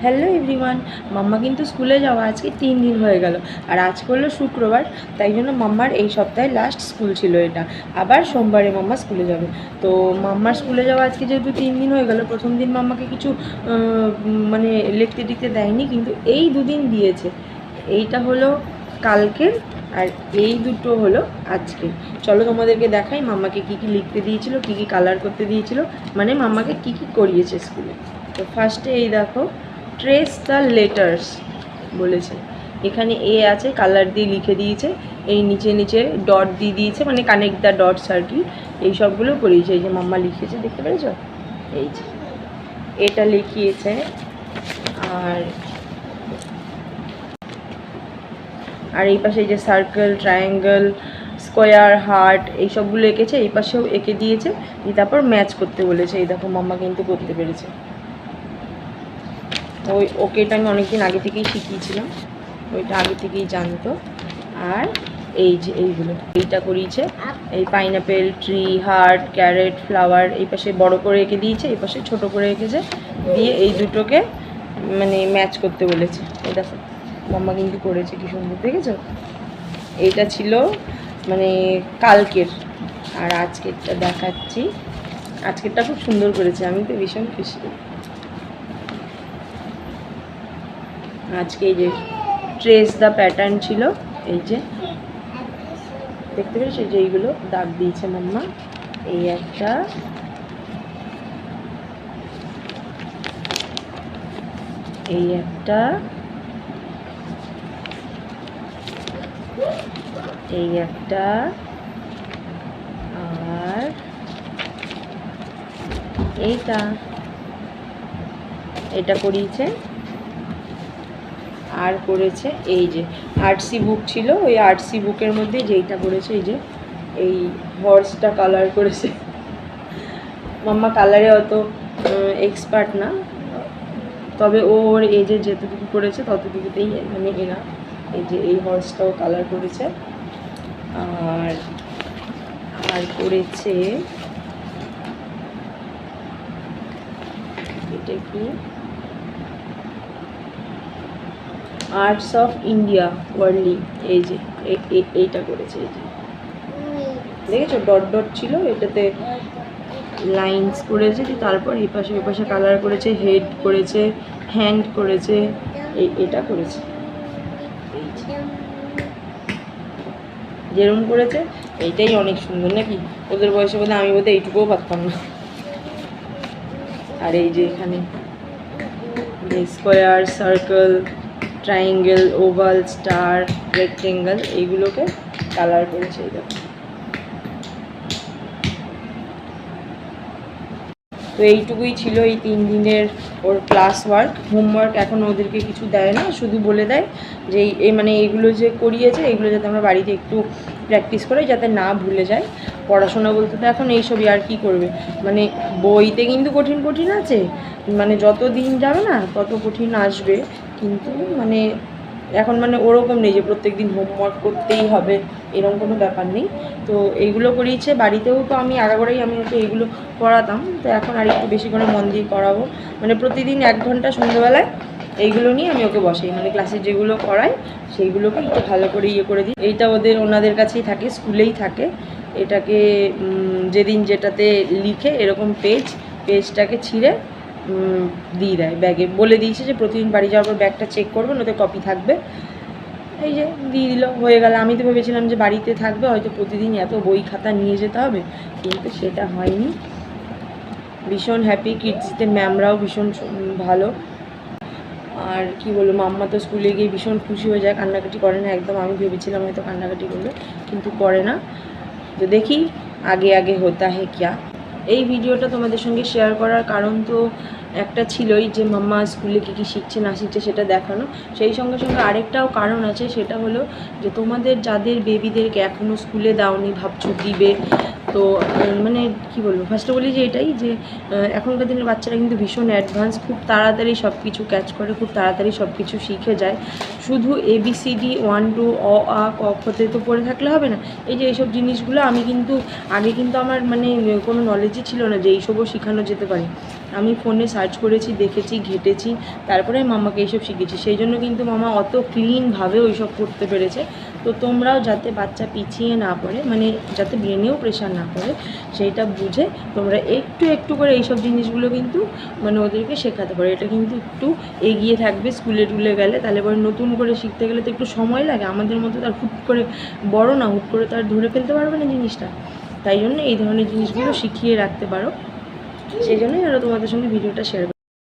Hello everyone. মাম্মা কিন্তু স্কুলে যাওয়া আজকে 3 দিন হয়ে গেল, আর আজ করলো শুক্রবার, তাই জন্য মাম্মার এই সপ্তাহে লাস্ট স্কুল ছিল এটা। আবার সোমবারে মাম্মা স্কুলে যাবে। তো মাম্মার স্কুলে যাওয়া আজকে যেহেতু 3 দিন হয়ে গেল, প্রথম দিন মাম্মাকে কিছু মানে লিখতে টিখতে দেয়নি, কিন্তু এই দুদিন দিয়েছে। এইটা হলো কালকের, আর এই দুটো হলো আজকে। চলো তোমাদেরকে দেখাই মাম্মাকে কী কী লিখতে দিয়েছিল, কী কী কালার করতে দিয়েছিল, মানে মাম্মাকে কী কী করিয়েছে স্কুলে। তো ফার্স্টে এই দেখো, ট্রেস দ্য লেটার্স বলেছে। এখানে এ আছে, কালার দিয়ে লিখে দিয়েছে। এই নিচে নিচে ডট দিয়ে দিয়েছে, মানে কানেক্ট দ্য ডটস আর কি। এই সবগুলো করিয়েছে। এই যে মাম্মা লিখেছে, দেখতে পেরেছো? এই যে এটা লিখিয়েছে। আর আর এই পাশে এই যে সার্কেল, ট্রায়াঙ্গেল, স্কোয়ার, হার্ট, এই সবগুলো এঁকেছে। এই পাশেও এঁকে দিয়েছে। তারপর ম্যাচ করতে বলেছে। এই দেখো মাম্মা কিন্তু করতে পেরেছে। ওকে এটা আমি অনেকদিন আগে থেকেই শিখিয়েছিলাম, ওইটা আগে থেকেই জানতো। আর এই যে এইগুলো, এইটা করিয়েছে। এই pineapple, tree, heart, carrot, flower এই পাশে বড় করে এঁকে দিয়েছে, এই পাশে ছোটো করে এঁকেছে। দিয়ে এই দুটোকে মানে ম্যাচ করতে বলেছে। এই দেখো মাম্মা কিন্তু করেছে, কি সুন্দর দেখেছো? এইটা ছিল মানে কালকের। আর আজকেরটা দেখাচ্ছি। আজকেরটা খুব সুন্দর করেছে, আমি তো ভীষণ খুশি। আজকে এই যে ট্রেস দ্য প্যাটার্ন ছিল, এই যে দেখতে পেয়েছো যে এইগুলো দাগ দিয়েছে মাম্মা। এই একটা, এই একটা, এই একটা, আর এইটা, এটা করিয়েছে। আর করেছে এই যে আর্টসি বুক ছিল, ওই আর্টসি বুকের মধ্যে যেইটা করেছে, এই যে এই হর্সটা কালার করেছে। মাম্মা কালারে অত এক্সপার্ট না, তবে ওর এজে যেতটুকু করেছে ততটুকুতেই মানে এনা। এই যে এই হর্সটাও কালার করেছে। আর আর করেছে এটা কি, আর্টস অফ ইন্ডিয়া ওয়ার্লি। এই যে এইটা করেছে। এই যে দেখেছো ডট ডট ছিল, এটাতে লাইন্স করেছে। তারপর এই পাশে ওই পাশে কালার করেছে, হেড করেছে, হ্যান্ড করেছে, এটা করেছে। যেরকম করেছে এইটাই অনেক সুন্দর নাকি? ওদের বয়সে বোধহয় আমি বোধহয় এইটুকুও পারতাম না। আর এই যে এখানে square, circle, triangle, oval, star, rectangle এইগুলোকে কালার করেছে। এই দেখো। তো এইটুকুই ছিল এই 3 দিনের ওর ক্লাস ওয়ার্ক। হোমওয়ার্ক এখন ওদেরকে কিছু দেয় না, শুধু বলে দেয় যে এই মানে এইগুলো যে করিয়েছে এইগুলো যাতে আমরা বাড়িতে একটু প্র্যাকটিস করে যাতে না ভুলে যায়। পড়াশোনা বলতে তো এখন এইসবই, আর কি করবে। মানে বইতে কিন্তু কঠিন কঠিন আছে, মানে যত দিন যাবে না তত কঠিন আসবে। কিন্তু মানে এখন মানে ওরকম নেই যে প্রত্যেক দিন হোমওয়ার্ক করতেই হবে, এরকম কোনো ব্যাপার নেই। তো এইগুলো করিয়েছে। বাড়িতেও তো আমি আগাগোড়াই আমি ওকে এইগুলো করাতাম, তো এখন আর একটু বেশি করে মন দিয়ে করাবো। মানে প্রতিদিন 1 ঘন্টা সন্ধ্যেবেলায় এইগুলো নিয়ে আমি ওকে বসাই, মানে ক্লাসে যেগুলো করাই সেইগুলোকে একটু ভালো করে ইয়ে করে দিই। এইটা ওনাদের কাছেই থাকে, স্কুলেই থাকে। এটাকে যেদিন যেটাতে লিখে এরকম পেজটাকে ছিঁড়ে দিয়ে দেয় ব্যাগে। বলে দিয়েছে যে প্রতিদিন বাড়ি যাওয়ার পর ব্যাগটা চেক করবেন, ওতে কপি থাকবে। এই যে দিয়ে দিল, হয়ে গেল। আমি তো ভেবেছিলাম যে বাড়িতে থাকবে, হয়তো প্রতিদিন এত বই খাতা নিয়ে যেতে হবে, কিন্তু সেটা হয়নি। ভীষণ হ্যাপি। কিডসদের ম্যামরাও ভীষণ ভালো। আর কি বলবো, মাম্মা তো স্কুলে গিয়ে ভীষণ খুশি হয়ে যায়, কান্নাকাটি করে না একদম। আমি ভেবেছিলাম হয়তো কান্নাকাটি করবে, কিন্তু করে না। তো দেখি আগে আগে হতা হে ক্যা। এই ভিডিওটা তোমাদের সঙ্গে শেয়ার করার কারণ তো একটা ছিলই, যে মাম্মা স্কুলে কী কী শিখছে না শিখছে সেটা দেখানো। সেই সঙ্গে সঙ্গে আরেকটাও কারণ আছে, সেটা হলো যে তোমাদের যাদের বেবিদেরকে এখনও স্কুলে দাওনি, ভাবছো দিবে, তো মানে কি বলবো, ফার্স্টে বলি যে এটাই যে এখনকার দিনের বাচ্চারা কিন্তু ভীষণ অ্যাডভান্স, খুব তাড়াতাড়ি সব কিছু ক্যাচ করে, খুব তাড়াতাড়ি সব কিছু শিখে যায়। শুধু ABCD 1 2 অ আ ক খতে তো পড়ে থাকলে হবে না। এই যে এইসব জিনিসগুলো আমি কিন্তু আগে কিন্তু আমার মানে কোনো নলেজই ছিল না যে এইসবও শেখানো যেতে পারে। আমি ফোনে সার্চ করেছি, দেখেছি, ঘেটেছি, তারপরে মামাকে এইসব শিখেছি। সেই জন্য কিন্তু মামা অত ক্লিনভাবে ওইসব করতে পেরেছে। তো তোমরাও যাতে বাচ্চা পিছিয়ে না পড়ে, মানে যাতে ব্রেনেও প্রেশার না পড়ে, সেইটা বুঝে তোমরা একটু একটু করে এইসব জিনিসগুলো কিন্তু মানে ওদেরকে শেখাতে পারো। এটা কিন্তু একটু এগিয়ে থাকবে স্কুলে টুলে গেলে, তাহলে পরে নতুন করে শিখতে গেলে তো একটু সময় লাগে। আমাদের মতো তার হুট করে বড় না, হুট করে তার ধরে ফেলতে পারবে না জিনিসটা। তাই জন্য এই ধরনের জিনিসগুলো শিখিয়ে রাখতে পারো। সেই জন্যই আরও তোমাদের সঙ্গে ভিডিওটা শেয়ার